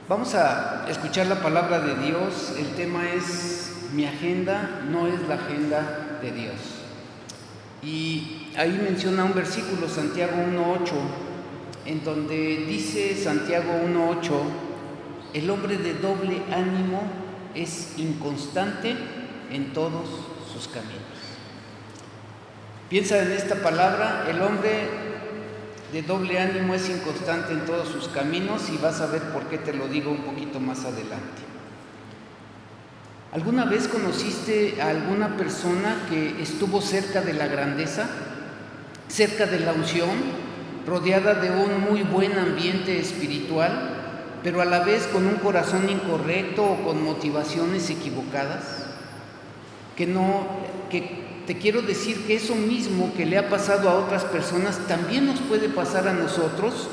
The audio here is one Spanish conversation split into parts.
Vamos a escuchar la palabra de Dios. El tema es: mi agenda no es la agenda de Dios. Y ahí menciona un versículo, Santiago 1:8, en donde dice Santiago 1:8: el hombre de doble ánimo es inconstante en todos sus caminos. Piensa en esta palabra: el hombre de doble ánimo es inconstante en todos sus caminos, y vas a ver por qué te lo digo un poquito más adelante. ¿Alguna vez conociste a alguna persona que estuvo cerca de la grandeza, cerca de la unción, rodeada de un muy buen ambiente espiritual, pero a la vez con un corazón incorrecto o con motivaciones equivocadas? Te quiero decir que eso mismo que le ha pasado a otras personas también nos puede pasar a nosotros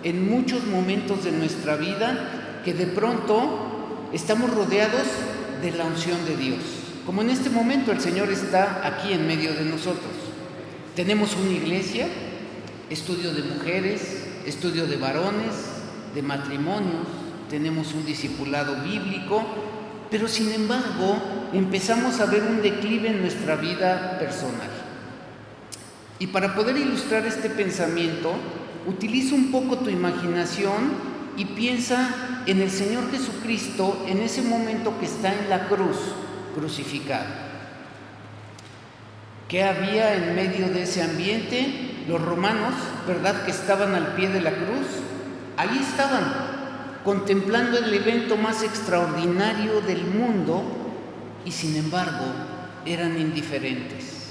en muchos momentos de nuestra vida, que de pronto estamos rodeados de la unción de Dios. Como en este momento el Señor está aquí en medio de nosotros. Tenemos una iglesia, estudio de mujeres, estudio de varones, de matrimonios, tenemos un discipulado bíblico, pero sin embargo empezamos a ver un declive en nuestra vida personal. Y para poder ilustrar este pensamiento, utiliza un poco tu imaginación y piensa en el Señor Jesucristo en ese momento que está en la cruz, crucificado. ¿Qué había en medio de ese ambiente? Los romanos, ¿verdad?, que estaban al pie de la cruz. Ahí estaban, contemplando el evento más extraordinario del mundo, y sin embargo eran indiferentes.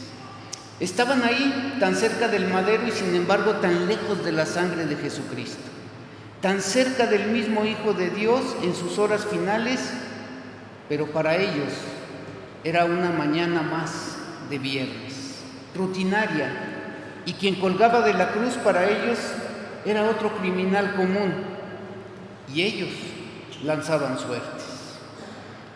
Estaban ahí, tan cerca del madero, y sin embargo tan lejos de la sangre de Jesucristo, tan cerca del mismo Hijo de Dios en sus horas finales, pero para ellos era una mañana más de viernes, rutinaria, y quien colgaba de la cruz para ellos era otro criminal común, y ellos lanzaban suertes.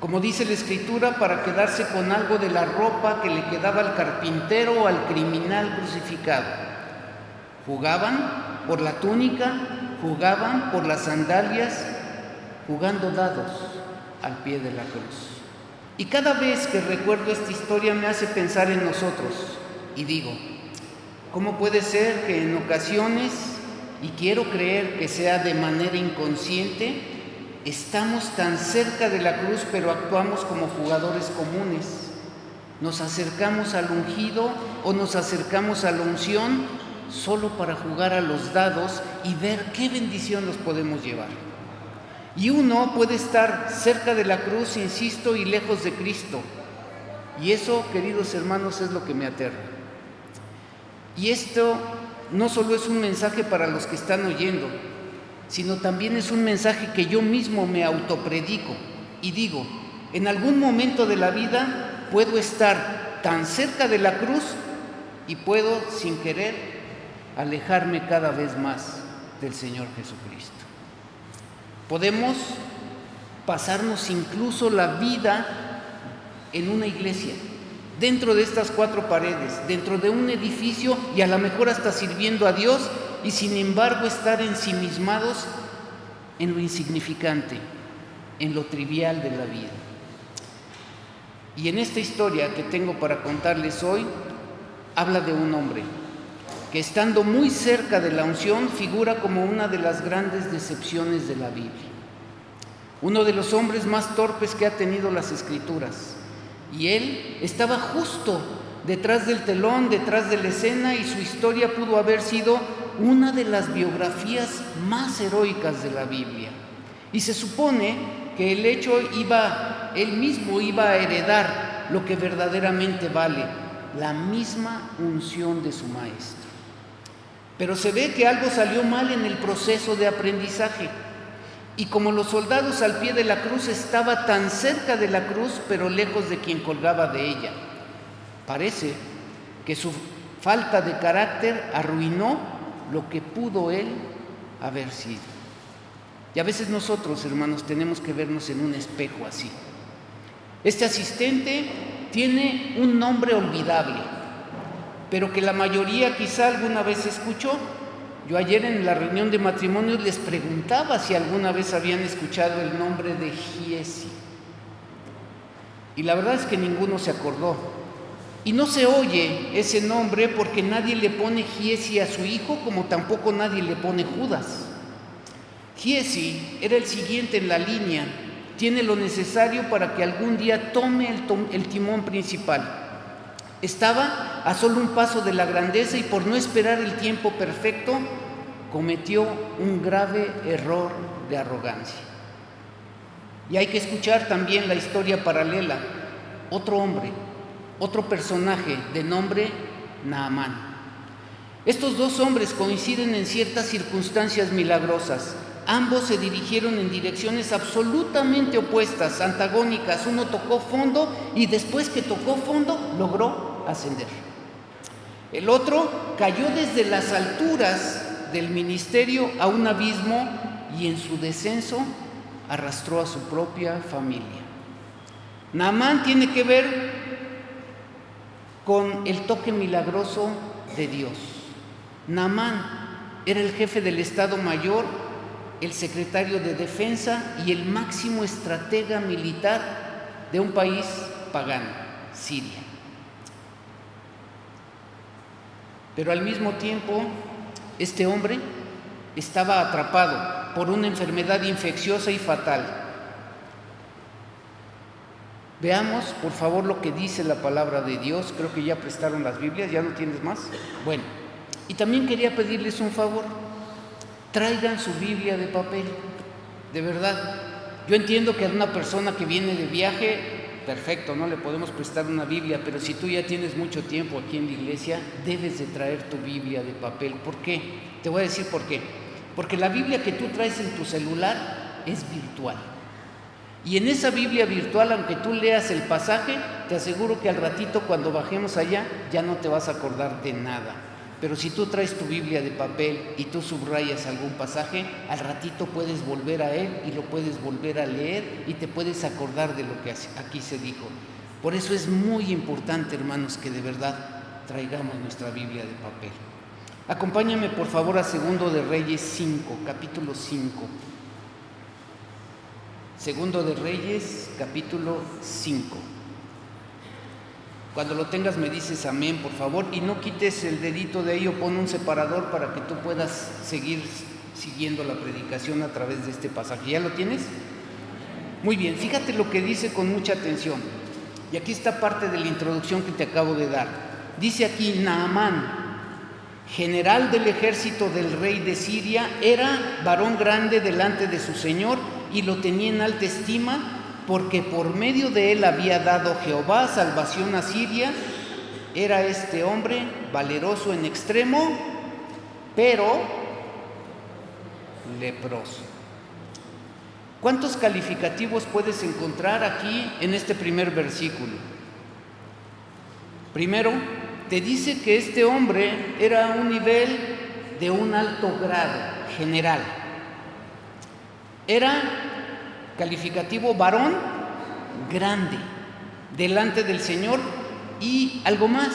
Como dice la Escritura, para quedarse con algo de la ropa que le quedaba al carpintero o al criminal crucificado. Jugaban por la túnica, jugaban por las sandalias, jugando dados al pie de la cruz. Y cada vez que recuerdo esta historia me hace pensar en nosotros, y digo, ¿cómo puede ser que en ocasiones, y quiero creer que sea de manera inconsciente, estamos tan cerca de la cruz pero actuamos como jugadores comunes? Nos acercamos al ungido o nos acercamos a la unción solo para jugar a los dados y ver qué bendición nos podemos llevar. Y uno puede estar cerca de la cruz, insisto, y lejos de Cristo. Y eso, queridos hermanos, es lo que me aterra. Y esto no solo es un mensaje para los que están oyendo, sino también es un mensaje que yo mismo me autopredico y digo, en algún momento de la vida puedo estar tan cerca de la cruz y puedo, sin querer, alejarme cada vez más del Señor Jesucristo. Podemos pasarnos incluso la vida en una iglesia, dentro de estas cuatro paredes, dentro de un edificio, y a lo mejor hasta sirviendo a Dios, y sin embargo estar ensimismados en lo insignificante, en lo trivial de la vida. Y en esta historia que tengo para contarles hoy, habla de un hombre que, estando muy cerca de la unción, figura como una de las grandes decepciones de la Biblia. Uno de los hombres más torpes que ha tenido las Escrituras. Y él estaba justo detrás del telón, detrás de la escena, y su historia pudo haber sido una de las biografías más heroicas de la Biblia. Y se supone que él mismo iba a heredar lo que verdaderamente vale, la misma unción de su maestro. Pero se ve que algo salió mal en el proceso de aprendizaje. Y como los soldados al pie de la cruz, estaba tan cerca de la cruz, pero lejos de quien colgaba de ella. Parece que su falta de carácter arruinó lo que pudo él haber sido. Y a veces nosotros, hermanos, tenemos que vernos en un espejo así. Este asistente tiene un nombre olvidable, pero que la mayoría quizá alguna vez escuchó. Yo ayer en la reunión de matrimonios les preguntaba si alguna vez habían escuchado el nombre de Giesi. Y la verdad es que ninguno se acordó. Y no se oye ese nombre porque nadie le pone Giesi a su hijo, como tampoco nadie le pone Judas. Giesi era el siguiente en la línea, tiene lo necesario para que algún día tome el timón principal. Estaba a solo un paso de la grandeza y por no esperar el tiempo perfecto, cometió un grave error de arrogancia. Y hay que escuchar también la historia paralela. Otro hombre, otro personaje de nombre Naamán. Estos dos hombres coinciden en ciertas circunstancias milagrosas. Ambos se dirigieron en direcciones absolutamente opuestas, antagónicas. Uno tocó fondo y después que tocó fondo logró ascender. El otro cayó desde las alturas del ministerio a un abismo y en su descenso arrastró a su propia familia. Naamán tiene que ver con el toque milagroso de Dios. Naamán era el jefe del Estado Mayor, el secretario de Defensa y el máximo estratega militar de un país pagano, Siria. Pero al mismo tiempo, este hombre estaba atrapado por una enfermedad infecciosa y fatal. Veamos, por favor, lo que dice la palabra de Dios. Creo que ya prestaron las Biblias, ¿ya no tienes más? Bueno, y también quería pedirles un favor. Traigan su Biblia de papel, de verdad. Yo entiendo que a una persona que viene de viaje, perfecto, no le podemos prestar una Biblia, pero si tú ya tienes mucho tiempo aquí en la iglesia, debes de traer tu Biblia de papel. ¿Por qué? Te voy a decir por qué. Porque la Biblia que tú traes en tu celular es virtual. Y en esa Biblia virtual, aunque tú leas el pasaje, te aseguro que al ratito cuando bajemos allá, ya no te vas a acordar de nada. Pero si tú traes tu Biblia de papel y tú subrayas algún pasaje, al ratito puedes volver a él y lo puedes volver a leer y te puedes acordar de lo que aquí se dijo. Por eso es muy importante, hermanos, que de verdad traigamos nuestra Biblia de papel. Acompáñame por favor a 2 de Reyes 5, capítulo 5. 2 de Reyes, capítulo 5. Cuando lo tengas me dices amén, por favor, y no quites el dedito de ahí o pon un separador para que tú puedas seguir siguiendo la predicación a través de este pasaje. ¿Ya lo tienes? Muy bien, fíjate lo que dice con mucha atención. Y aquí está parte de la introducción que te acabo de dar. Dice aquí, Naamán, general del ejército del rey de Siria, era varón grande delante de su señor y lo tenía en alta estima, porque por medio de él había dado Jehová salvación a Siria. Era este hombre valeroso en extremo, pero leproso. ¿Cuántos calificativos puedes encontrar aquí en este primer versículo? Primero, te dice que este hombre era a un nivel de un alto grado general. Era calificativo varón grande delante del Señor y algo más,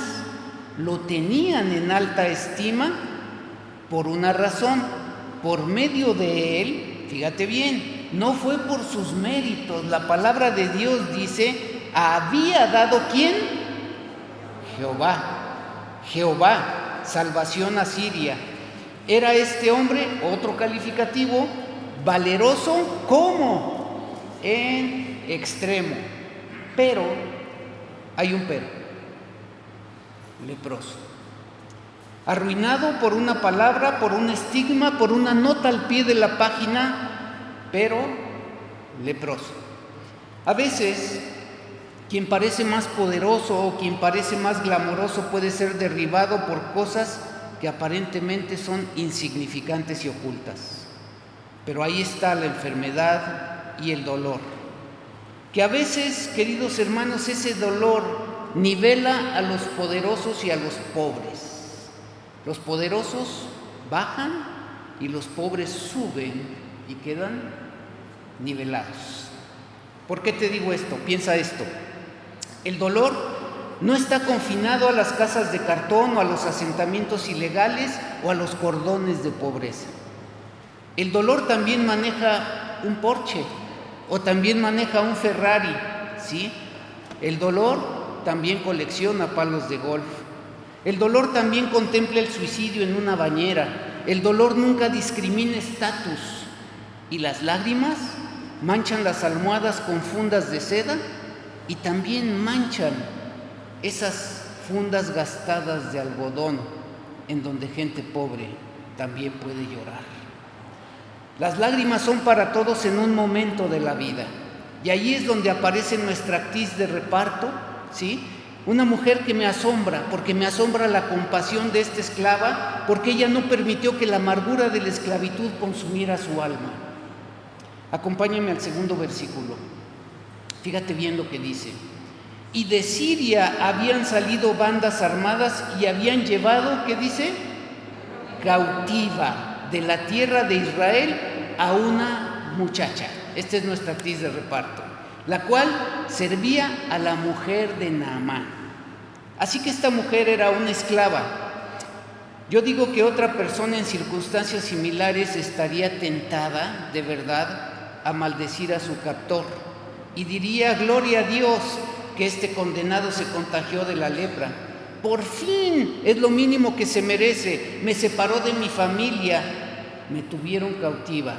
lo tenían en alta estima por una razón, por medio de él, fíjate bien, no fue por sus méritos. La palabra de Dios dice, había dado ¿quién? Jehová, salvación a Siria. Era este hombre, otro calificativo, valeroso, ¿cómo? En extremo. Pero, hay un pero, leproso. Arruinado por una palabra, por un estigma, por una nota al pie de la página, pero leproso. A veces, quien parece más poderoso o quien parece más glamoroso puede ser derribado por cosas que aparentemente son insignificantes y ocultas. Pero ahí está la enfermedad y el dolor, que a veces, queridos hermanos, ese dolor nivela a los poderosos y a los pobres. Los poderosos bajan y los pobres suben y quedan nivelados. ¿Por qué te digo esto? Piensa esto. El dolor no está confinado a las casas de cartón o a los asentamientos ilegales o a los cordones de pobreza. El dolor también maneja un Porsche o también maneja un Ferrari, ¿sí? El dolor también colecciona palos de golf. El dolor también contempla el suicidio en una bañera. El dolor nunca discrimina estatus. Y las lágrimas manchan las almohadas con fundas de seda y también manchan esas fundas gastadas de algodón en donde gente pobre también puede llorar. Las lágrimas son para todos en un momento de la vida, y ahí es donde aparece nuestra actriz de reparto, ¿sí? Una mujer que me asombra, porque me asombra la compasión de esta esclava, porque ella no permitió que la amargura de la esclavitud consumiera su alma. Acompáñame al segundo versículo. Fíjate bien lo que dice. Y de Siria habían salido bandas armadas y habían llevado, ¿qué dice? Cautiva de la tierra de Israel a una muchacha. Esta es nuestra actriz de reparto, la cual servía a la mujer de Naamán. Así que esta mujer era una esclava. Yo digo que otra persona en circunstancias similares estaría tentada, de verdad, a maldecir a su captor y diría: gloria a Dios que este condenado se contagió de la lepra. Por fin, es lo mínimo que se merece. Me separó de mi familia, me tuvieron cautiva.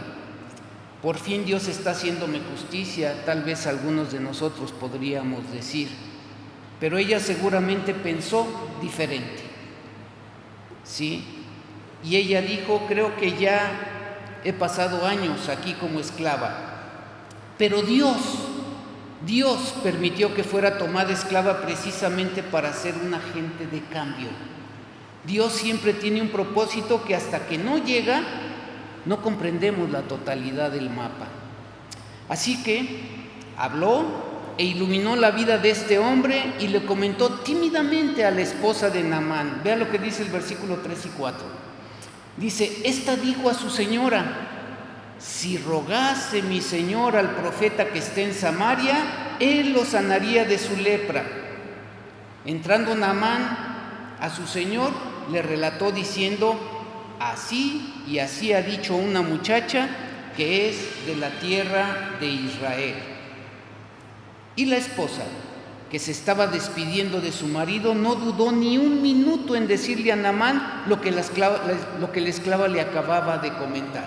Por fin Dios está haciéndome justicia, tal vez algunos de nosotros podríamos decir. Pero ella seguramente pensó diferente, ¿sí? Y ella dijo: creo que ya he pasado años aquí como esclava, pero Dios permitió que fuera tomada esclava precisamente para ser un agente de cambio. Dios siempre tiene un propósito que hasta que no llega, no comprendemos la totalidad del mapa. Así que habló e iluminó la vida de este hombre y le comentó tímidamente a la esposa de Naamán. Vea lo que dice el versículo 3 y 4. Dice: esta dijo a su señora: si rogase mi señor al profeta que esté en Samaria, él lo sanaría de su lepra. Entrando Naamán a su señor, le relató diciendo: así y así ha dicho una muchacha que es de la tierra de Israel. Y la esposa, que se estaba despidiendo de su marido, no dudó ni un minuto en decirle a Naamán lo que la esclava le acababa de comentar.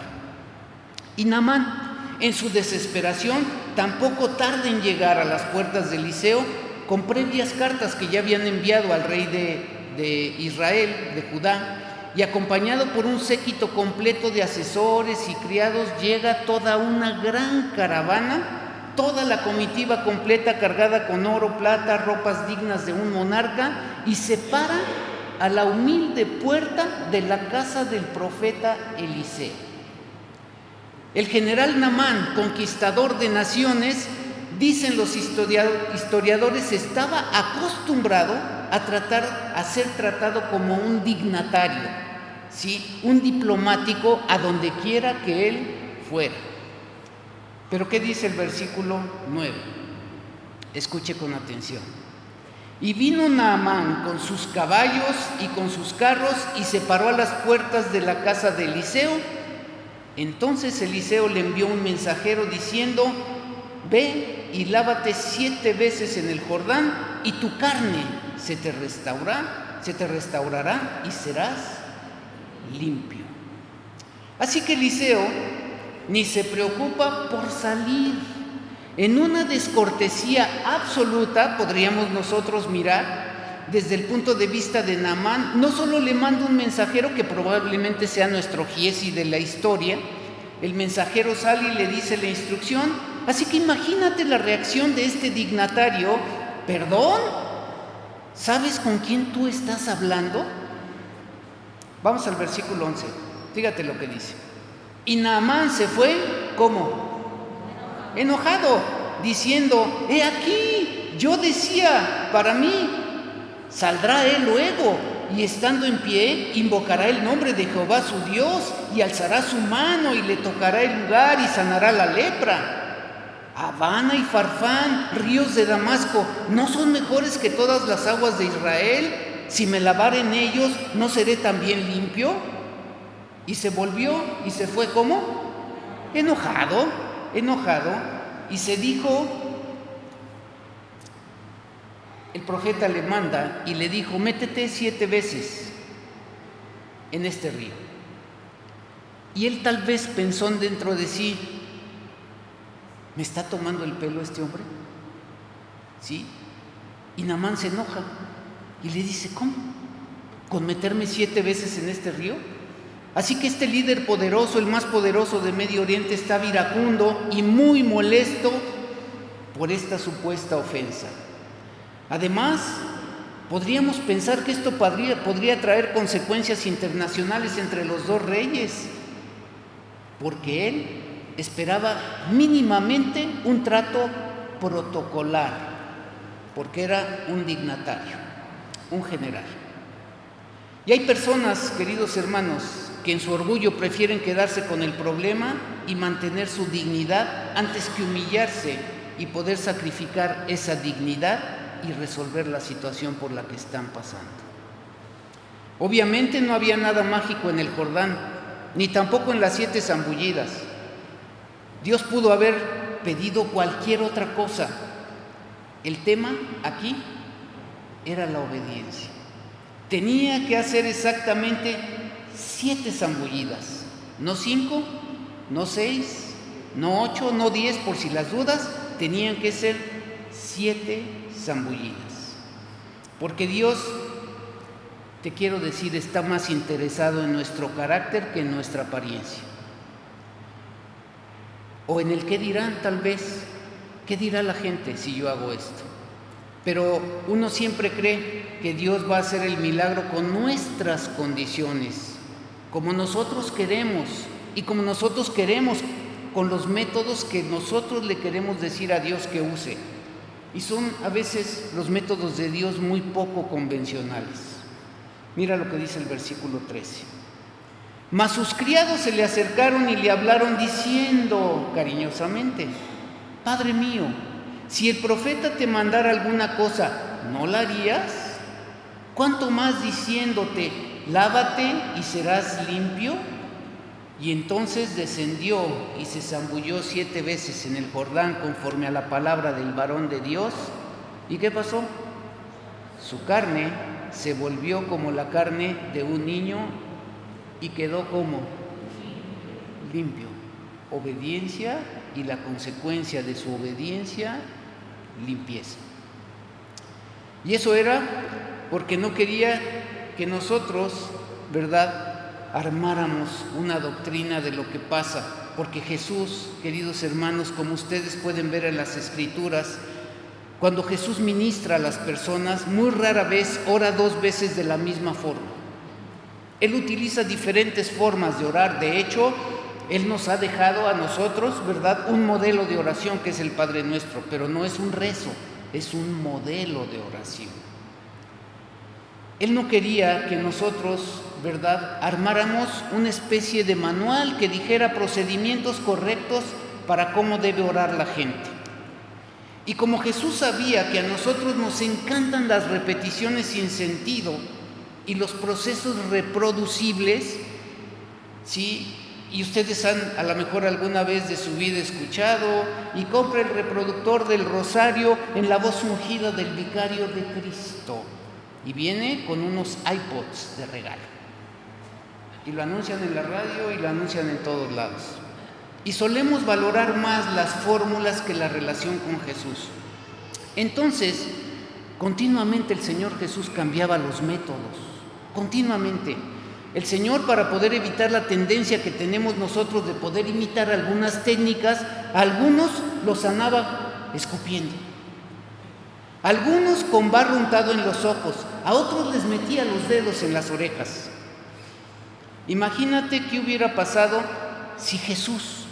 Y Naamán, en su desesperación, tampoco tarda en llegar a las puertas de Eliseo con previas cartas que ya habían enviado al rey de Israel, de Judá, y acompañado por un séquito completo de asesores y criados, llega toda una gran caravana, toda la comitiva completa cargada con oro, plata, ropas dignas de un monarca, y se para a la humilde puerta de la casa del profeta Eliseo. El general Naamán, conquistador de naciones, dicen los historiadores, estaba acostumbrado a ser tratado como un dignatario, ¿sí? Un diplomático a donde quiera que él fuera. Pero ¿qué dice el versículo 9? Escuche con atención. Y vino Naamán con sus caballos y con sus carros y se paró a las puertas de la casa de Eliseo. Entonces Eliseo le envió un mensajero diciendo: ve y lávate 7 veces en el Jordán y tu carne se te restaurará y serás limpio. Así que Eliseo ni se preocupa por salir. En una descortesía absoluta, podríamos nosotros mirar desde el punto de vista de Naamán, no solo le manda un mensajero que probablemente sea nuestro Giesi de la historia. El mensajero sale y le dice la instrucción. Así que imagínate la reacción de este dignatario. ¿Perdón? ¿Sabes con quién tú estás hablando? Vamos al versículo 11. Fíjate lo que dice. Y Naamán se fue, ¿cómo? Enojado, diciendo: he aquí, yo decía para mí, saldrá él luego, y estando en pie, invocará el nombre de Jehová su Dios, y alzará su mano, y le tocará el lugar, y sanará la lepra. Abana y Farfán, ríos de Damasco, ¿no son mejores que todas las aguas de Israel? Si me lavare en ellos, ¿no seré también limpio? Y se volvió y se fue, ¿cómo? Enojado, y se dijo, el profeta le manda y le dijo, métete 7 veces en este río. Y él tal vez pensó dentro de sí, ¿me está tomando el pelo este hombre? ¿Sí? Y Naamán se enoja y le dice, ¿cómo? ¿Con meterme 7 veces en este río? Así que este líder poderoso, el más poderoso de Medio Oriente, está iracundo y muy molesto por esta supuesta ofensa. Además, podríamos pensar que esto podría traer consecuencias internacionales entre los 2 reyes, porque él esperaba mínimamente un trato protocolar, porque era un dignatario, un general. Y hay personas, queridos hermanos, que en su orgullo prefieren quedarse con el problema y mantener su dignidad antes que humillarse y poder sacrificar esa dignidad y resolver la situación por la que están pasando. Obviamente no había nada mágico en el Jordán, ni tampoco en las 7 zambullidas. Dios pudo haber pedido cualquier otra cosa. El tema aquí era la obediencia. Tenía que hacer exactamente 7 zambullidas, no 5, no 6, no 8, no 10, por si las dudas, tenían que ser 7 zambullidas. Porque Dios, te quiero decir, está más interesado en nuestro carácter que en nuestra apariencia. O en el qué dirán, tal vez. ¿Qué dirá la gente si yo hago esto? Pero uno siempre cree que Dios va a hacer el milagro con nuestras condiciones, como nosotros queremos y como nosotros queremos, con los métodos que nosotros le queremos decir a Dios que use. Y son a veces los métodos de Dios muy poco convencionales. Mira lo que dice el versículo 13. Mas sus criados se le acercaron y le hablaron diciendo cariñosamente, Padre mío, si el profeta te mandara alguna cosa, ¿no la harías? ¿Cuánto más diciéndote, lávate y serás limpio? Y entonces descendió y se zambulló 7 veces en el Jordán conforme a la palabra del varón de Dios. ¿Y qué pasó? Su carne se volvió como la carne de un niño y quedó como limpio. Obediencia y la consecuencia de su obediencia, limpieza. Y eso era porque no quería que nosotros, ¿verdad?, armáramos una doctrina de lo que pasa, porque Jesús, queridos hermanos, como ustedes pueden ver en las Escrituras, cuando Jesús ministra a las personas, muy rara vez ora 2 veces de la misma forma. Él utiliza diferentes formas de orar. De hecho, Él nos ha dejado a nosotros, ¿verdad?, un modelo de oración que es el Padre Nuestro, pero no es un rezo, es un modelo de oración. Él no quería que nosotros, ¿verdad?, armáramos una especie de manual que dijera procedimientos correctos para cómo debe orar la gente. Y como Jesús sabía que a nosotros nos encantan las repeticiones sin sentido y los procesos reproducibles, ¿sí?, y ustedes han a lo mejor alguna vez de su vida escuchado, y compra el reproductor del rosario en la voz ungida del vicario de Cristo, y viene con unos iPods de regalo, y lo anuncian en la radio y lo anuncian en todos lados. Y solemos valorar más las fórmulas que la relación con Jesús. Entonces, continuamente el Señor Jesús cambiaba los métodos, continuamente. El Señor, para poder evitar la tendencia que tenemos nosotros de poder imitar algunas técnicas, a algunos los sanaba escupiendo, a algunos con barro untado en los ojos, a otros les metía los dedos en las orejas. Imagínate qué hubiera pasado si Jesús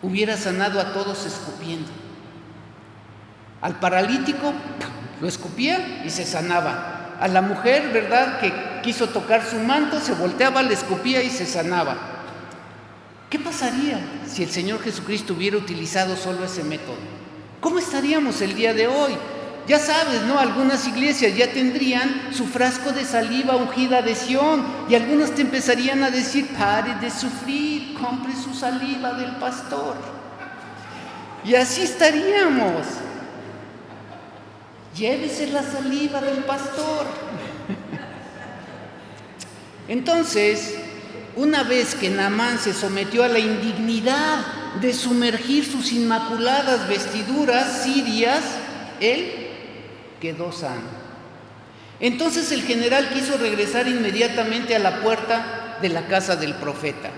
hubiera sanado a todos escupiendo. Al paralítico lo escupía y se sanaba. A la mujer, ¿verdad?, que quiso tocar su manto, se volteaba, le escupía y se sanaba. ¿Qué pasaría si el Señor Jesucristo hubiera utilizado solo ese método? ¿Cómo estaríamos el día de hoy? Ya sabes, ¿no? Algunas iglesias ya tendrían su frasco de saliva ungida de Sión y algunas te empezarían a decir: pare de sufrir, compre su saliva del pastor. Y así estaríamos. Llévese la saliva del pastor. Entonces, una vez que Naamán se sometió a la indignidad de sumergir sus inmaculadas vestiduras sirias, él quedó sano. Entonces el general quiso regresar inmediatamente a la puerta de la casa del profeta,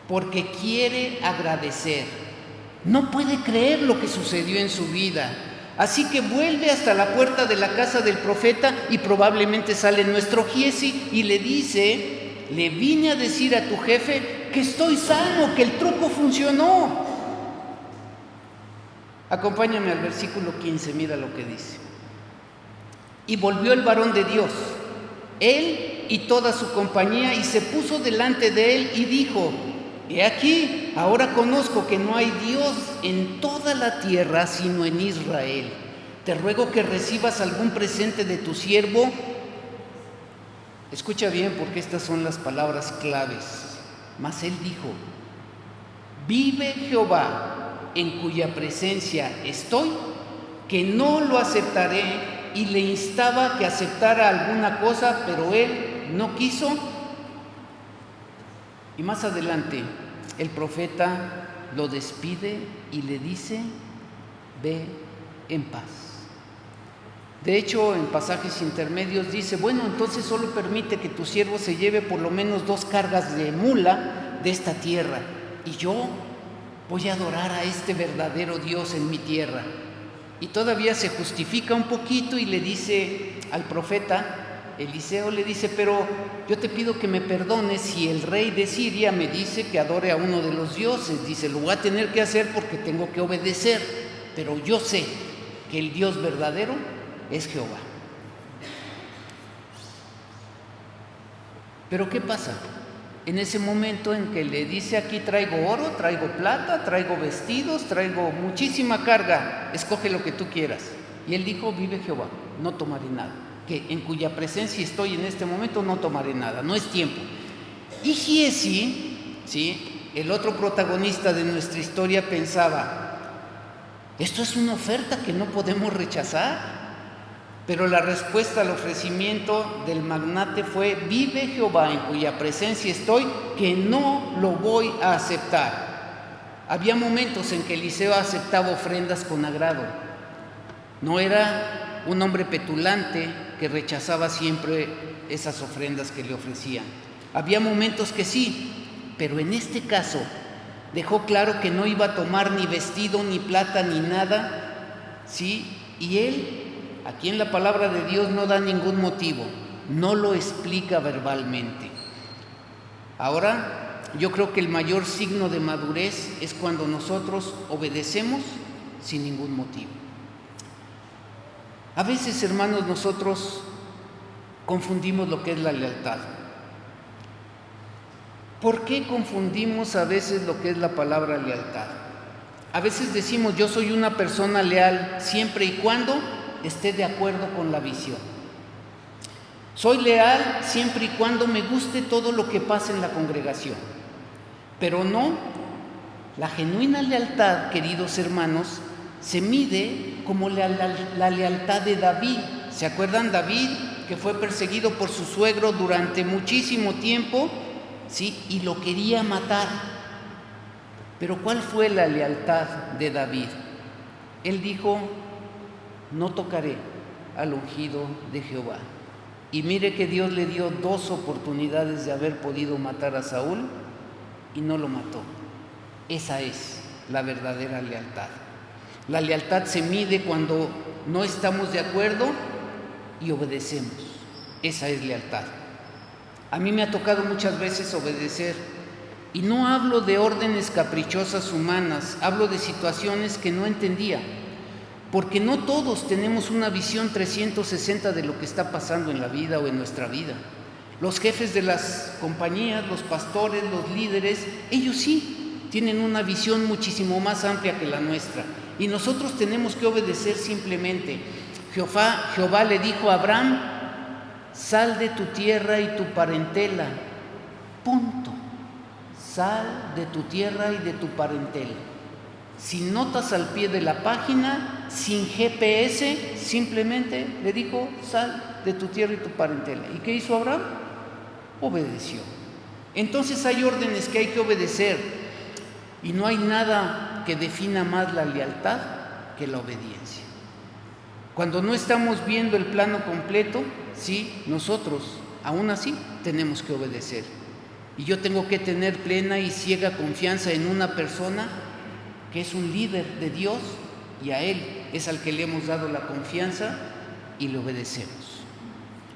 porque quiere agradecer. No puede creer lo que sucedió en su vida. Así que vuelve hasta la puerta de la casa del profeta y probablemente sale nuestro Giesi y le dice: le vine a decir a tu jefe que estoy sano, que el truco funcionó. Acompáñame al versículo 15, mira lo que dice. Y volvió el varón de Dios, él y toda su compañía, y se puso delante de él y dijo: he aquí, ahora conozco que no hay Dios en toda la tierra sino en Israel. Te ruego que recibas algún presente de tu siervo. Escucha bien, porque estas son las palabras claves. Mas él dijo: vive Jehová, en cuya presencia estoy, que no lo aceptaré. Y le instaba que aceptara alguna cosa, pero él no quiso. Y más adelante el profeta lo despide y le dice: ve en paz. De hecho, en pasajes intermedios dice: bueno, entonces solo permite que tu siervo se lleve por lo menos 2 cargas de mula de esta tierra, y yo voy a adorar a este verdadero Dios en mi tierra. Y todavía se justifica un poquito y le dice al profeta, Eliseo le dice: pero yo te pido que me perdones si el rey de Siria me dice que adore a uno de los dioses. Dice: lo voy a tener que hacer porque tengo que obedecer, pero yo sé que el Dios verdadero es Jehová. Pero ¿qué pasa? En ese momento en que le dice: aquí traigo oro, traigo plata, traigo vestidos, traigo muchísima carga, escoge lo que tú quieras. Y él dijo: vive Jehová, no tomaré nada, que en cuya presencia estoy en este momento no tomaré nada, no es tiempo. Y Giesi, ¿sí?, el otro protagonista de nuestra historia, pensaba: esto es una oferta que no podemos rechazar. Pero la respuesta al ofrecimiento del magnate fue: vive Jehová, en cuya presencia estoy, que no lo voy a aceptar. Había momentos en que Eliseo aceptaba ofrendas con agrado. No era un hombre petulante que rechazaba siempre esas ofrendas que le ofrecían. Había momentos que sí, pero en este caso dejó claro que no iba a tomar ni vestido, ni plata, ni nada, ¿sí? Y él, aquí en la palabra de Dios, no da ningún motivo, no lo explica verbalmente. Ahora, yo creo que el mayor signo de madurez es cuando nosotros obedecemos sin ningún motivo. A veces, hermanos, nosotros confundimos lo que es la lealtad. ¿Por qué confundimos a veces lo que es la palabra lealtad? A veces decimos: yo soy una persona leal siempre y cuando esté de acuerdo con la visión. Soy leal siempre y cuando me guste todo lo que pasa en la congregación. Pero no, la genuina lealtad, queridos hermanos, se mide como la lealtad de David. ¿Se acuerdan? David, que fue perseguido por su suegro durante muchísimo tiempo, ¿sí?, y lo quería matar. Pero ¿cuál fue la lealtad de David? Él dijo: no tocaré al ungido de Jehová. Y mire que Dios le dio 2 oportunidades de haber podido matar a Saúl y no lo mató. Esa es la verdadera lealtad. La lealtad se mide cuando no estamos de acuerdo y obedecemos. Esa es lealtad. A mí me ha tocado muchas veces obedecer, y no hablo de órdenes caprichosas humanas, hablo de situaciones que no entendía. Porque no todos tenemos una visión 360 de lo que está pasando en la vida o en nuestra vida. Los jefes de las compañías, los pastores, los líderes, ellos sí tienen una visión muchísimo más amplia que la nuestra. Y nosotros tenemos que obedecer simplemente. Jehová le dijo a Abraham: sal de tu tierra y tu parentela. Punto. Sal de tu tierra y de tu parentela. Sin notas al pie de la página, sin GPS, simplemente le dijo: sal de tu tierra y tu parentela. ¿Y qué hizo Abraham? Obedeció. Entonces hay órdenes que hay que obedecer, y no hay nada que defina más la lealtad que la obediencia. Cuando no estamos viendo el plano completo, sí, nosotros aún así tenemos que obedecer. Y yo tengo que tener plena y ciega confianza en una persona que es un líder de Dios, y a Él es al que le hemos dado la confianza y le obedecemos.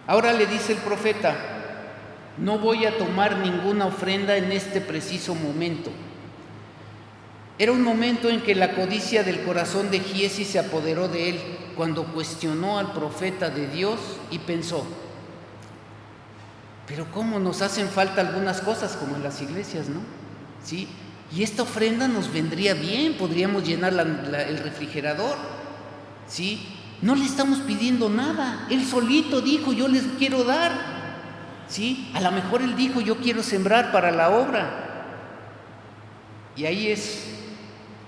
Ahora le dice el profeta: no voy a tomar ninguna ofrenda en este preciso momento. Era un momento en que la codicia del corazón de Giezi se apoderó de él, cuando cuestionó al profeta de Dios y pensó: pero cómo nos hacen falta algunas cosas, como en las iglesias, ¿no? ¿Sí? Y esta ofrenda nos vendría bien, podríamos llenar el refrigerador, ¿sí? No le estamos pidiendo nada, él solito dijo: yo les quiero dar, ¿sí? A lo mejor él dijo: yo quiero sembrar para la obra. Y ahí es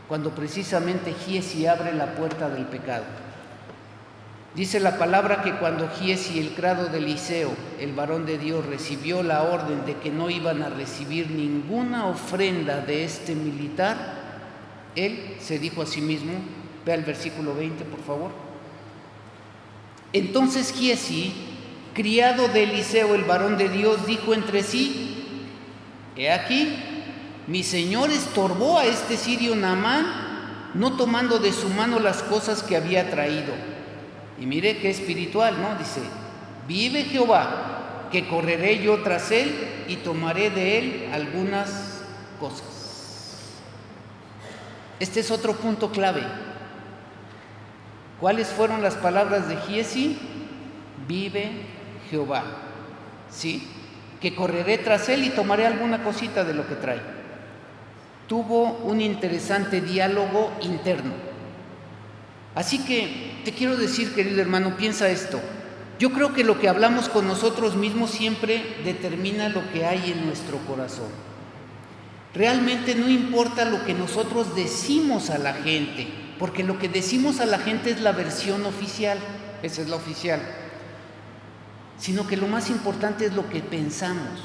cuando precisamente Giezi abre la puerta del pecado. Dice la palabra que cuando Giezi, el criado de Eliseo, el varón de Dios, recibió la orden de que no iban a recibir ninguna ofrenda de este militar, él se dijo a sí mismo, vea el versículo 20 por favor: entonces Giezi, criado de Eliseo, el varón de Dios, dijo entre sí: he aquí, mi señor estorbó a este sirio Naamán, no tomando de su mano las cosas que había traído. Y mire qué espiritual, ¿no? Dice: vive Jehová, que correré yo tras él y tomaré de él algunas cosas. Este es otro punto clave. ¿Cuáles fueron las palabras de Giezi? Vive Jehová, ¿sí? Que correré tras él y tomaré alguna cosita de lo que trae. Tuvo un interesante diálogo interno. Así que te quiero decir, querido hermano, piensa esto. Yo creo que lo que hablamos con nosotros mismos siempre determina lo que hay en nuestro corazón. Realmente no importa lo que nosotros decimos a la gente, porque lo que decimos a la gente es la versión oficial, esa es la oficial, sino que lo más importante es lo que pensamos.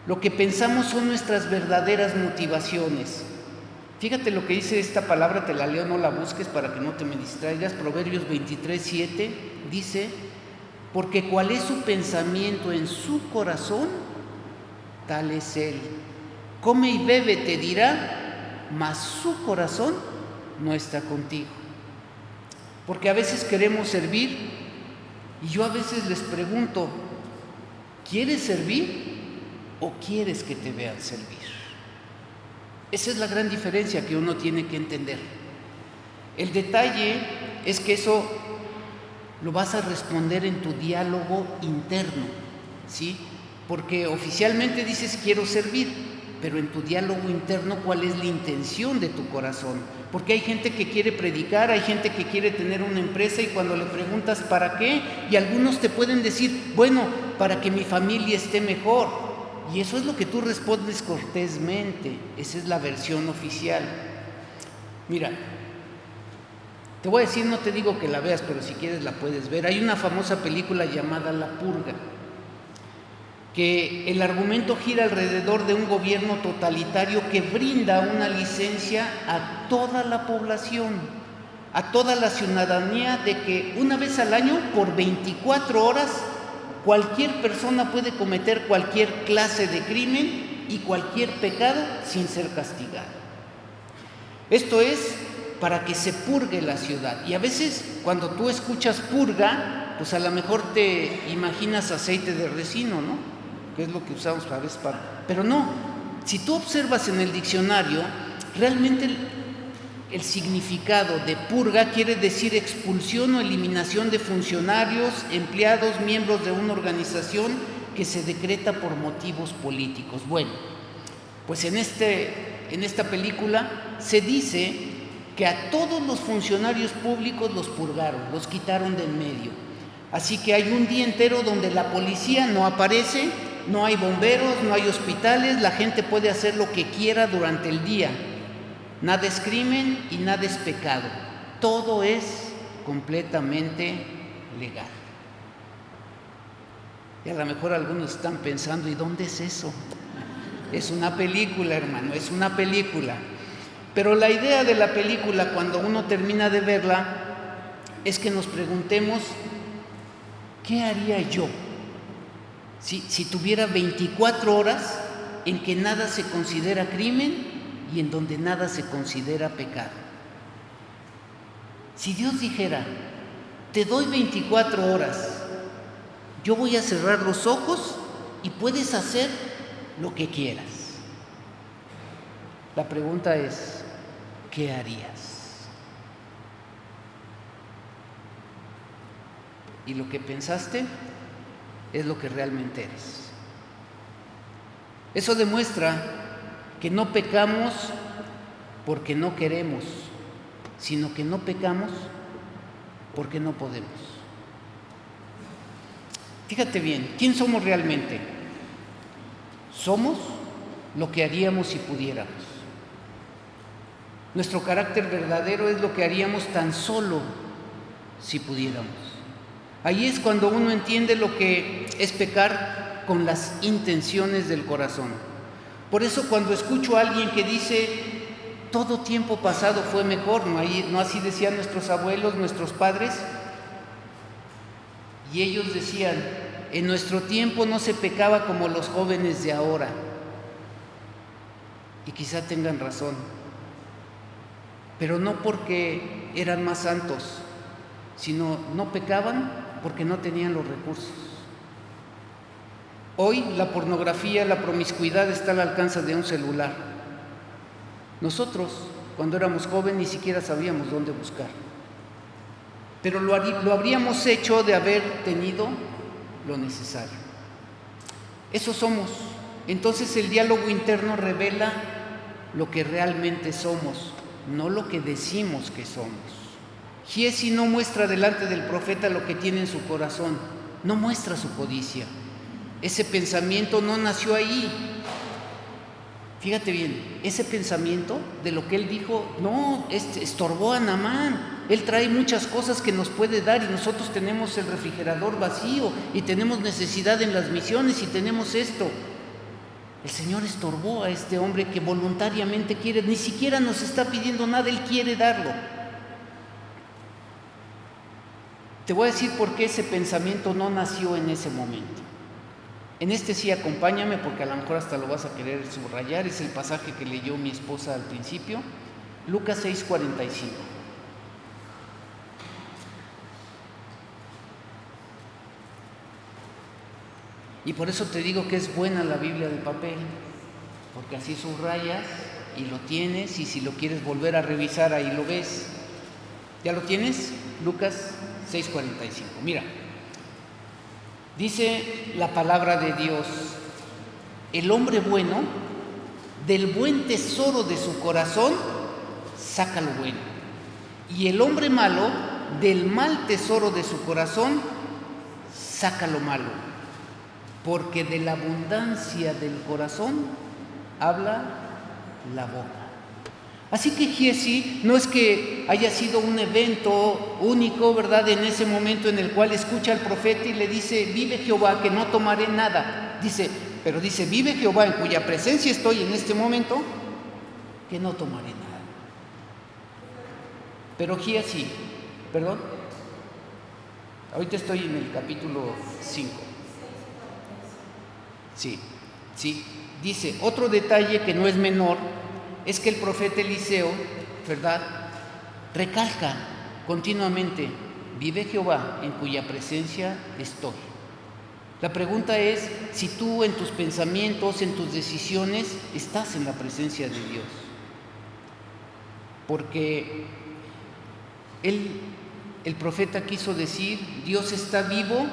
Lo que pensamos son nuestras verdaderas motivaciones. Fíjate lo que dice esta palabra, te la leo, no la busques para que no te me distraigas. Proverbios 23:7 dice: porque cuál es su pensamiento en su corazón, tal es él. Come y bebe, te dirá, mas su corazón no está contigo. Porque a veces queremos servir, y yo a veces les pregunto: ¿quieres servir o quieres que te vean servir? Esa es la gran diferencia que uno tiene que entender. El detalle es que eso lo vas a responder en tu diálogo interno, ¿sí? Porque oficialmente dices: quiero servir, pero en tu diálogo interno, ¿cuál es la intención de tu corazón? Porque hay gente que quiere predicar, hay gente que quiere tener una empresa, y cuando le preguntas ¿para qué? Y algunos te pueden decir: bueno, para que mi familia esté mejor. Y eso es lo que tú respondes cortésmente. Esa es la versión oficial. Mira, te voy a decir, no te digo que la veas, pero si quieres la puedes ver. Hay una famosa película llamada La Purga, que el argumento gira alrededor de un gobierno totalitario que brinda una licencia a toda la población, a toda la ciudadanía, de que una vez al año, por 24 horas, cualquier persona puede cometer cualquier clase de crimen y cualquier pecado sin ser castigado. Esto es para que se purgue la ciudad. Y a veces cuando tú escuchas purga, pues a lo mejor te imaginas aceite de resino, ¿no? Que es lo que usamos a veces para... Pero no, si tú observas en el diccionario, realmente el significado de purga quiere decir expulsión o eliminación de funcionarios, empleados, miembros de una organización que se decreta por motivos políticos. Bueno, pues en esta película se dice que a todos los funcionarios públicos los purgaron, los quitaron de en medio. Así que hay un día entero donde la policía no aparece, no hay bomberos, no hay hospitales, la gente puede hacer lo que quiera durante el día. Nada es crimen y nada es pecado. Todo es completamente legal. Y a lo mejor algunos están pensando, ¿y dónde es eso? Es una película, hermano, es una película. Pero la idea de la película, cuando uno termina de verla, es que nos preguntemos, ¿qué haría yo si tuviera 24 horas en que nada se considera crimen y en donde nada se considera pecado? Si Dios dijera, te doy 24 horas, yo voy a cerrar los ojos y puedes hacer lo que quieras. La pregunta es, ¿qué harías? Y lo que pensaste es lo que realmente eres. Eso demuestra que no pecamos porque no queremos, sino que no pecamos porque no podemos. Fíjate bien, ¿quién somos realmente? Somos lo que haríamos si pudiéramos. Nuestro carácter verdadero es lo que haríamos tan solo si pudiéramos. Ahí es cuando uno entiende lo que es pecar con las intenciones del corazón. Por eso cuando escucho a alguien que dice, todo tiempo pasado fue mejor, no así decían nuestros abuelos, nuestros padres, y ellos decían, en nuestro tiempo no se pecaba como los jóvenes de ahora. Y quizá tengan razón, pero no porque eran más santos, sino no pecaban porque no tenían los recursos. Hoy la pornografía, la promiscuidad está al alcance de un celular. Nosotros, cuando éramos jóvenes, ni siquiera sabíamos dónde buscar. Pero lo habríamos hecho de haber tenido lo necesario. Eso somos. Entonces el diálogo interno revela lo que realmente somos, no lo que decimos que somos. Giezi no muestra delante del profeta lo que tiene en su corazón, no muestra su codicia. Ese pensamiento no nació ahí. Fíjate bien, ese pensamiento de lo que él dijo, no, estorbó a Naamán. Él trae muchas cosas que nos puede dar y nosotros tenemos el refrigerador vacío y tenemos necesidad en las misiones y tenemos esto. El Señor estorbó a este hombre que voluntariamente quiere, ni siquiera nos está pidiendo nada, Él quiere darlo. Te voy a decir por qué ese pensamiento no nació en ese momento. En este sí acompáñame porque a lo mejor hasta lo vas a querer subrayar, es el pasaje que leyó mi esposa al principio, Lucas 6:45. Y por eso te digo que es buena la Biblia de papel, porque así subrayas y lo tienes, y si lo quieres volver a revisar, ahí lo ves. ¿Ya lo tienes? Lucas 6:45. Mira, dice la palabra de Dios, el hombre bueno, del buen tesoro de su corazón, saca lo bueno. Y el hombre malo, del mal tesoro de su corazón, saca lo malo. Porque de la abundancia del corazón habla la boca. Así que Giezi no es que haya sido un evento único, ¿verdad? En ese momento en el cual escucha al profeta y le dice, vive Jehová, que no tomaré nada. Pero dice, vive Jehová, en cuya presencia estoy en este momento, que no tomaré nada. Pero Giezi, perdón, ahorita estoy en el capítulo 5. Sí, dice, otro detalle que no es menor es que el profeta Eliseo, ¿verdad?, recalca continuamente, vive Jehová en cuya presencia estoy. La pregunta es si tú en tus pensamientos, en tus decisiones, estás en la presencia de Dios. Porque el profeta quiso decir, Dios está vivo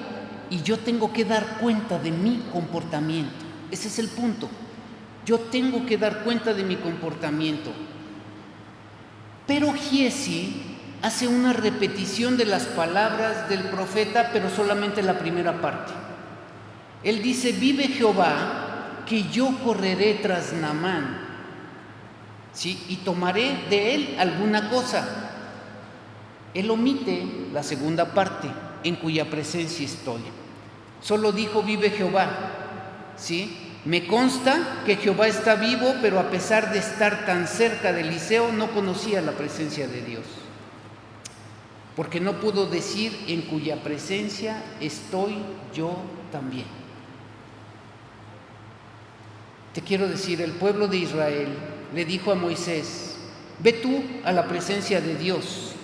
y yo tengo que dar cuenta de mi comportamiento. Ese es el punto. Yo tengo que dar cuenta de mi comportamiento. Pero Giezi hace una repetición de las palabras del profeta, pero solamente la primera parte. Él dice: vive Jehová, que yo correré tras Naamán, ¿sí?, y tomaré de él alguna cosa. Él omite la segunda parte, en cuya presencia estoy. Solo dijo: vive Jehová, ¿sí? Me consta que Jehová está vivo, pero a pesar de estar tan cerca de Eliseo, no conocía la presencia de Dios, porque no pudo decir: en cuya presencia estoy yo también. Te quiero decir, el pueblo de Israel le dijo a Moisés: ve tú a la presencia de Dios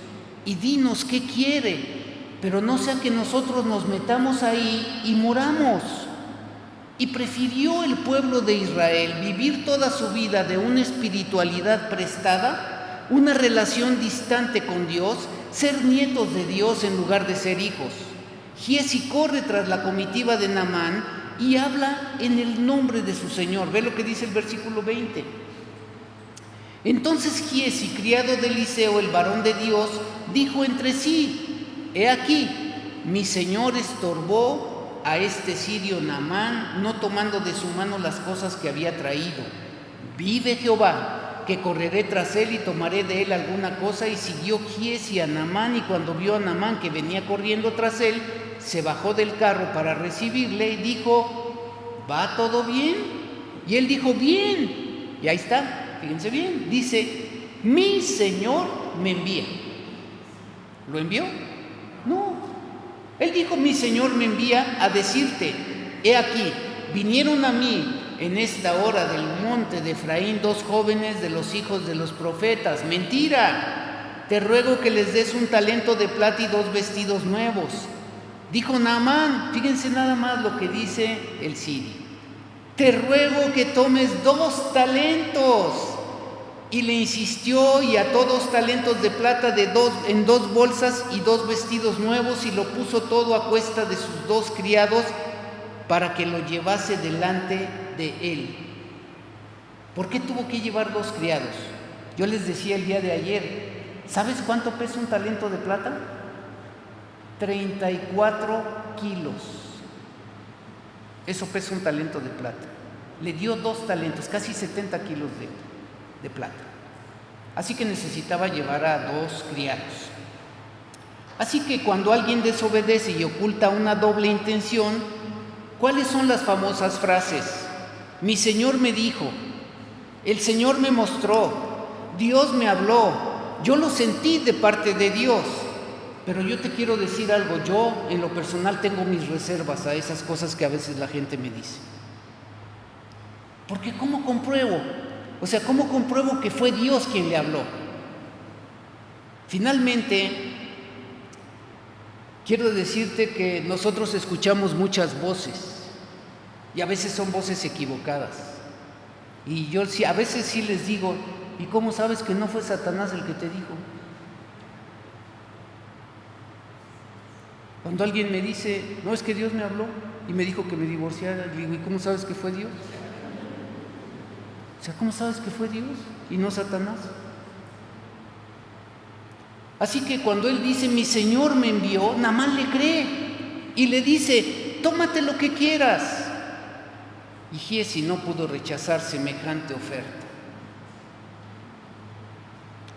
y dinos qué quiere, pero no sea que nosotros nos metamos ahí y muramos. Y prefirió el pueblo de Israel vivir toda su vida de una espiritualidad prestada, una relación distante con Dios, ser nietos de Dios en lugar de ser hijos. Giezi corre tras la comitiva de Naamán y habla en el nombre de su Señor. Ve lo que dice el versículo 20. Entonces Giezi, criado de Eliseo, el varón de Dios, dijo entre sí: he aquí, mi Señor estorbó a este sirio Naamán, no tomando de su mano las cosas que había traído. Vive Jehová, que correré tras él y tomaré de él alguna cosa. Y siguió Giezi a Naamán, y cuando vio a Naamán que venía corriendo tras él, se bajó del carro para recibirle y dijo: ¿va todo bien? Y él dijo: bien. Y ahí está, fíjense bien, dice: mi Señor me envía. ¿Lo envió? No. Él dijo: mi Señor me envía a decirte: he aquí, vinieron a mí en esta hora del monte de Efraín 2 jóvenes de los hijos de los profetas. Mentira, te ruego que les des un talento de plata y 2 vestidos nuevos. Dijo Naamán, fíjense nada más lo que dice el sirio: te ruego que tomes 2 talentos. Y le insistió, y ató 2 talentos de plata en 2 bolsas y 2 vestidos nuevos, y lo puso todo a cuesta de sus 2 criados para que lo llevase delante de él. ¿Por qué tuvo que llevar 2 criados? Yo les decía el día de ayer, ¿sabes cuánto pesa un talento de plata? 34 kilos. Eso pesa un talento de plata. Le dio 2 talentos, casi 70 kilos de plata. Así que necesitaba llevar a 2 criados. Así que cuando alguien desobedece y oculta una doble intención, ¿cuáles son las famosas frases? Mi Señor me dijo, el Señor me mostró, Dios me habló, yo lo sentí de parte de Dios. Pero yo te quiero decir algo, yo en lo personal tengo mis reservas a esas cosas que a veces la gente me dice. Porque ¿cómo compruebo? O sea, ¿cómo compruebo que fue Dios quien le habló? Finalmente, quiero decirte que nosotros escuchamos muchas voces y a veces son voces equivocadas. Y yo a veces sí les digo, ¿y cómo sabes que no fue Satanás el que te dijo? Cuando alguien me dice, no, es que Dios me habló y me dijo que me divorciara, le digo, ¿y cómo sabes que fue Dios? O sea, ¿cómo sabes que fue Dios y no Satanás? Así que cuando él dice, mi Señor me envió, Naamán le cree y le dice, tómate lo que quieras. Y Giezi no pudo rechazar semejante oferta.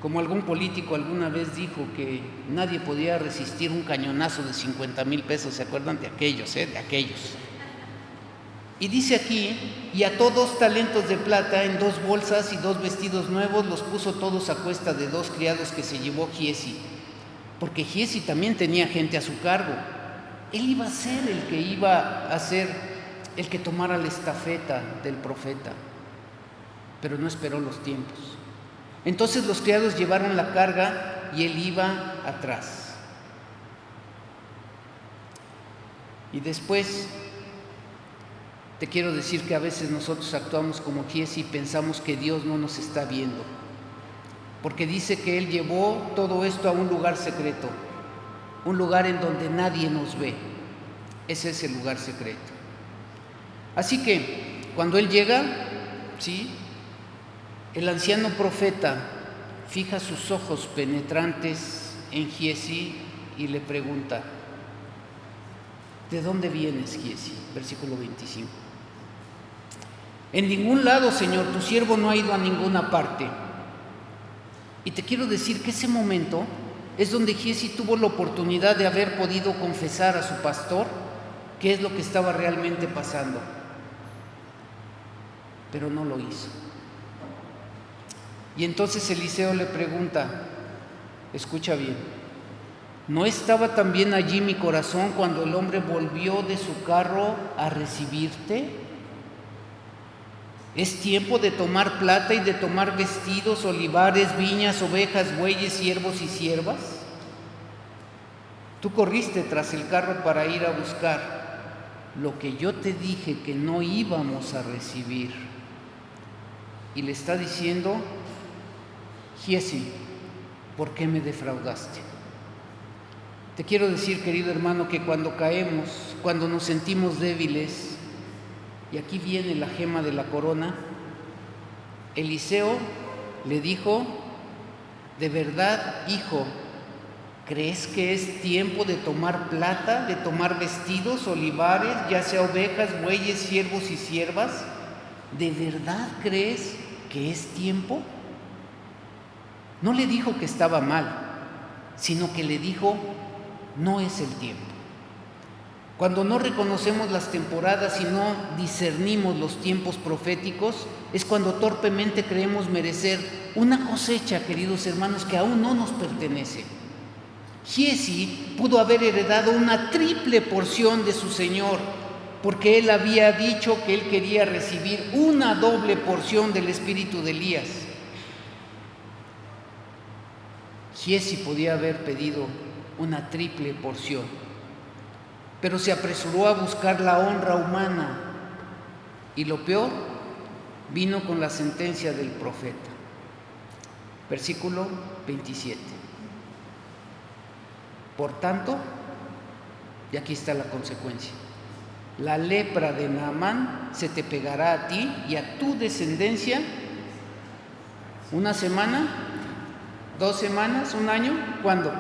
Como algún político alguna vez dijo que nadie podía resistir un cañonazo de 50,000 pesos, ¿se acuerdan de aquellos? De aquellos. Y dice aquí, y ató 2 talentos de plata en 2 bolsas y 2 vestidos nuevos, los puso todos a cuesta de 2 criados que se llevó Giezi, porque Giezi también tenía gente a su cargo. Él iba a ser el que iba a ser el que tomara la estafeta del profeta, pero no esperó los tiempos. Entonces los criados llevaron la carga y él iba atrás. Y después te quiero decir que a veces nosotros actuamos como Giezi y pensamos que Dios no nos está viendo, porque dice que Él llevó todo esto a un lugar secreto, un lugar en donde nadie nos ve. Ese es el lugar secreto. Así que cuando Él llega, ¿sí?, el anciano profeta fija sus ojos penetrantes en Giezi y le pregunta: ¿de dónde vienes, Giezi? Versículo 25. En ningún lado, Señor, tu siervo no ha ido a ninguna parte. Y te quiero decir que ese momento es donde Giezi tuvo la oportunidad de haber podido confesar a su pastor qué es lo que estaba realmente pasando, pero no lo hizo. Y entonces Eliseo le pregunta, escucha bien: ¿no estaba también allí mi corazón cuando el hombre volvió de su carro a recibirte? Es tiempo de tomar plata y de tomar vestidos, olivares, viñas, ovejas, bueyes, siervos y siervas. Tú corriste tras el carro para ir a buscar lo que yo te dije que no íbamos a recibir. Y le está diciendo: Giezi, ¿por qué me defraudaste? Te quiero decir, querido hermano, que cuando caemos, cuando nos sentimos débiles, y aquí viene la gema de la corona, Eliseo le dijo: ¿de verdad, hijo, crees que es tiempo de tomar plata, de tomar vestidos, olivares, ya sea ovejas, bueyes, siervos y siervas? ¿De verdad crees que es tiempo? No le dijo que estaba mal, sino que le dijo: no es el tiempo. Cuando no reconocemos las temporadas y no discernimos los tiempos proféticos, es cuando torpemente creemos merecer una cosecha, queridos hermanos, que aún no nos pertenece. Giezi pudo haber heredado una triple porción de su Señor, porque él había dicho que él quería recibir una doble porción del espíritu de Elías. Giezi podía haber pedido una triple porción, pero se apresuró a buscar la honra humana, y lo peor vino con la sentencia del profeta. Versículo 27. Por tanto, y aquí está la consecuencia: la lepra de Naamán se te pegará a ti y a tu descendencia 1 semana, 2 semanas, 1 año. ¿Cuándo?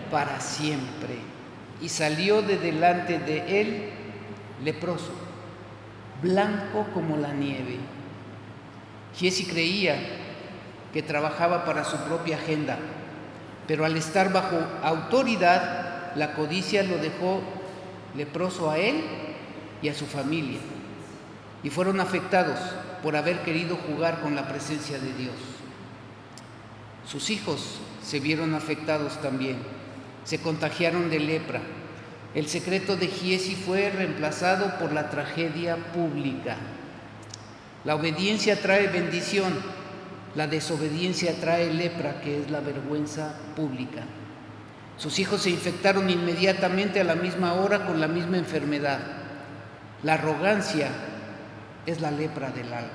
Para siempre. Y salió de delante de él leproso, blanco como la nieve. Giezi creía que trabajaba para su propia agenda, pero al estar bajo autoridad, la codicia lo dejó leproso a él y a su familia, y fueron afectados por haber querido jugar con la presencia de Dios. Sus hijos se vieron afectados también, se contagiaron de lepra. El secreto de Giezi fue reemplazado por la tragedia pública. La obediencia trae bendición, la desobediencia trae lepra, que es la vergüenza pública. Sus hijos se infectaron inmediatamente a la misma hora con la misma enfermedad. La arrogancia es la lepra del alma.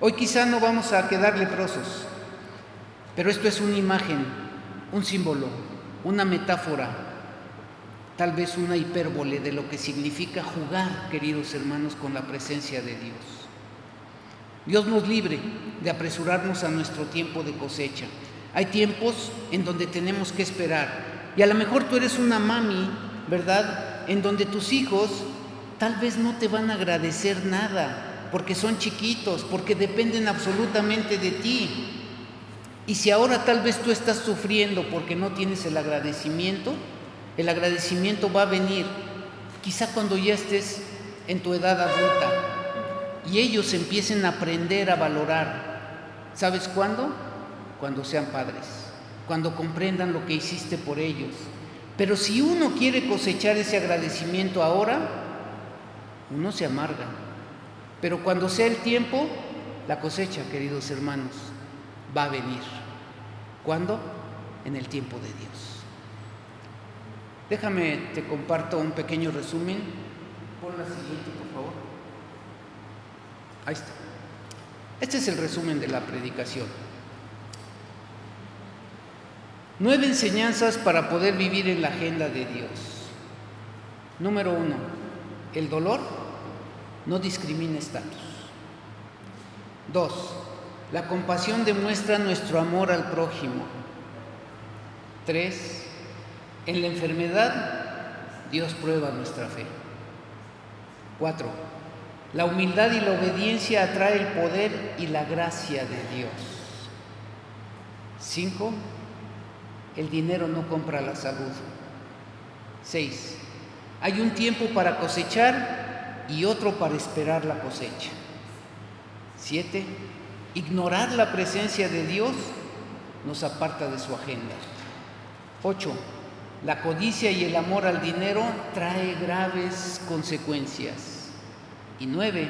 Hoy quizá no vamos a quedar leprosos, pero esto es una imagen, un símbolo, una metáfora, tal vez una hipérbole de lo que significa jugar, queridos hermanos, con la presencia de Dios. Dios nos libre de apresurarnos a nuestro tiempo de cosecha. Hay tiempos en donde tenemos que esperar, y a lo mejor tú eres una mami, ¿verdad?, en donde tus hijos tal vez no te van a agradecer nada, porque son chiquitos, porque dependen absolutamente de ti. Y si ahora tal vez tú estás sufriendo porque no tienes el agradecimiento va a venir quizá cuando ya estés en tu edad adulta y ellos empiecen a aprender a valorar. ¿Sabes cuándo? Cuando sean padres, cuando comprendan lo que hiciste por ellos. Pero si uno quiere cosechar ese agradecimiento ahora, uno se amarga. Pero cuando sea el tiempo, la cosecha, queridos hermanos, va a venir. ¿Cuándo? En el tiempo de Dios. Déjame, te comparto un pequeño resumen. Pon la siguiente, por favor. Ahí está. Este es el resumen de la predicación. 9 enseñanzas para poder vivir en la agenda de Dios. Número 1. El dolor no discrimina estatus. 2. La compasión demuestra nuestro amor al prójimo. 3. En la enfermedad, Dios prueba nuestra fe. 4. La humildad y la obediencia atrae el poder y la gracia de Dios. 5. El dinero no compra la salud. 6. Hay un tiempo para cosechar y otro para esperar la cosecha. 7. Ignorar la presencia de Dios nos aparta de su agenda. 8. La codicia y el amor al dinero trae graves consecuencias. Y 9.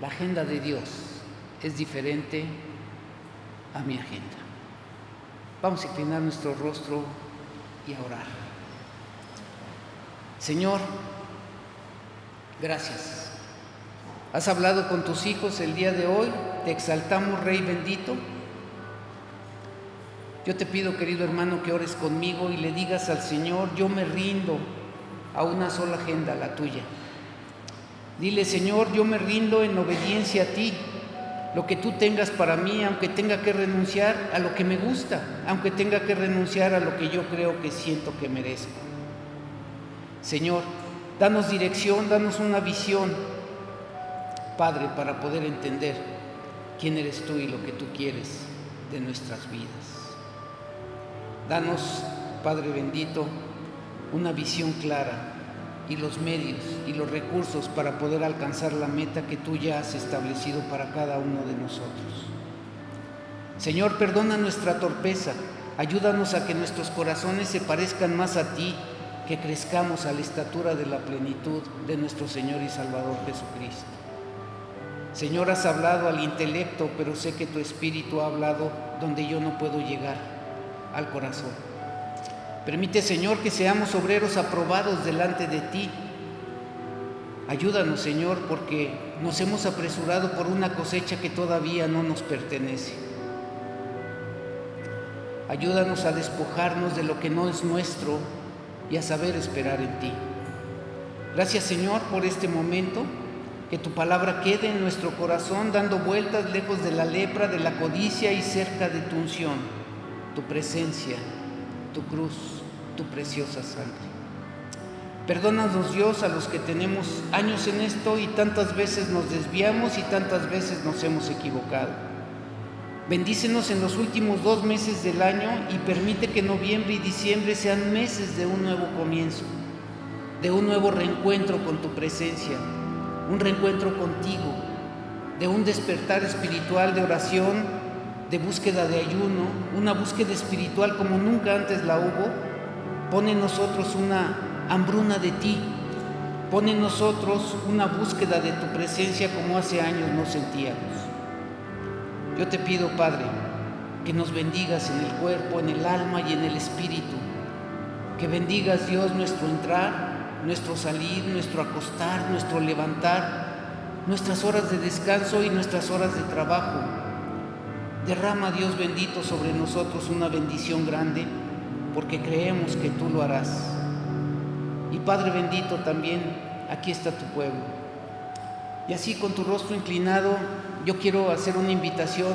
La agenda de Dios es diferente a mi agenda. Vamos a inclinar nuestro rostro y a orar. Señor, gracias. Has hablado con tus hijos el día de hoy, te exaltamos, Rey bendito. Yo te pido, querido hermano, que ores conmigo y le digas al Señor: yo me rindo a una sola agenda, la tuya. Dile: Señor, yo me rindo en obediencia a ti. Lo que tú tengas para mí, aunque tenga que renunciar a lo que me gusta, aunque tenga que renunciar a lo que yo creo que siento que merezco. Señor, danos dirección, danos una visión, Padre, para poder entender quién eres tú y lo que tú quieres de nuestras vidas. Danos, Padre bendito, una visión clara y los medios y los recursos para poder alcanzar la meta que tú ya has establecido para cada uno de nosotros. Señor, perdona nuestra torpeza, ayúdanos a que nuestros corazones se parezcan más a ti, que crezcamos a la estatura de la plenitud de nuestro Señor y Salvador Jesucristo. Señor, has hablado al intelecto, pero sé que tu Espíritu ha hablado donde yo no puedo llegar, al corazón. Permite, Señor, que seamos obreros aprobados delante de ti. Ayúdanos, Señor, porque nos hemos apresurado por una cosecha que todavía no nos pertenece. Ayúdanos a despojarnos de lo que no es nuestro y a saber esperar en ti. Gracias, Señor, por este momento. Que tu palabra quede en nuestro corazón, dando vueltas lejos de la lepra, de la codicia y cerca de tu unción, tu presencia, tu cruz, tu preciosa sangre. Perdónanos, Dios, a los que tenemos años en esto y tantas veces nos desviamos y tantas veces nos hemos equivocado. Bendícenos en los últimos 2 meses del año y permite que noviembre y diciembre sean meses de un nuevo comienzo, de un nuevo reencuentro con tu presencia, un reencuentro contigo, de un despertar espiritual de oración, de búsqueda de ayuno, una búsqueda espiritual como nunca antes la hubo. Pone en nosotros una hambruna de ti, pone en nosotros una búsqueda de tu presencia como hace años no sentíamos. Yo te pido, Padre, que nos bendigas en el cuerpo, en el alma y en el espíritu, que bendigas, Dios, nuestro entrar, nuestro salir, nuestro acostar, nuestro levantar, nuestras horas de descanso y nuestras horas de trabajo. Derrama, Dios bendito, sobre nosotros una bendición grande, porque creemos que tú lo harás. Y Padre bendito, también aquí está tu pueblo. Y así, con tu rostro inclinado, yo quiero hacer una invitación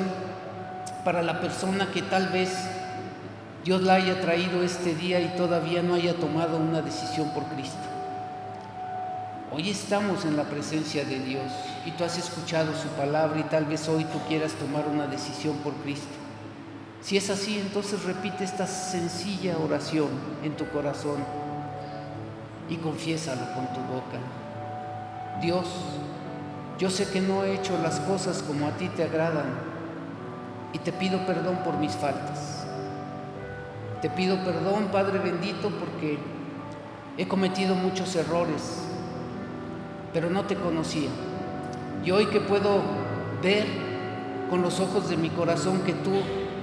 para la persona que tal vez Dios la haya traído este día y todavía no haya tomado una decisión por Cristo. Hoy estamos en la presencia de Dios y tú has escuchado su palabra y tal vez hoy tú quieras tomar una decisión por Cristo. Si es así, entonces repite esta sencilla oración en tu corazón y confiésalo con tu boca. Dios, yo sé que no he hecho las cosas como a ti te agradan y te pido perdón por mis faltas. Te pido perdón, Padre bendito, porque he cometido muchos errores, pero no te conocía. Y hoy que puedo ver con los ojos de mi corazón que tú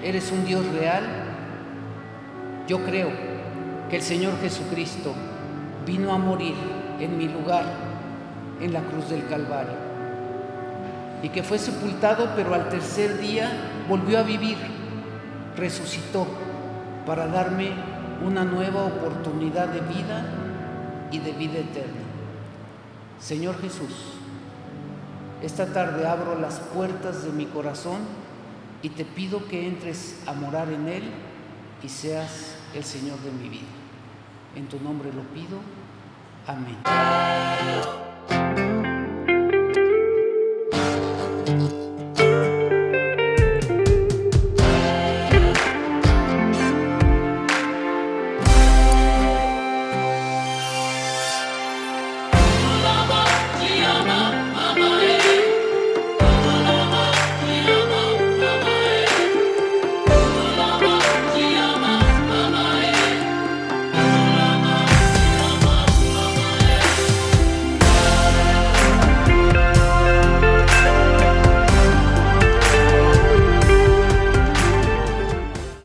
eres un Dios real, yo creo que el Señor Jesucristo vino a morir en mi lugar en la cruz del Calvario y que fue sepultado, pero al tercer día volvió a vivir, resucitó para darme una nueva oportunidad de vida y de vida eterna. Señor Jesús, Esta tarde abro las puertas de mi corazón y te pido que entres a morar en él y seas el Señor de mi vida. En tu nombre lo pido. Amén.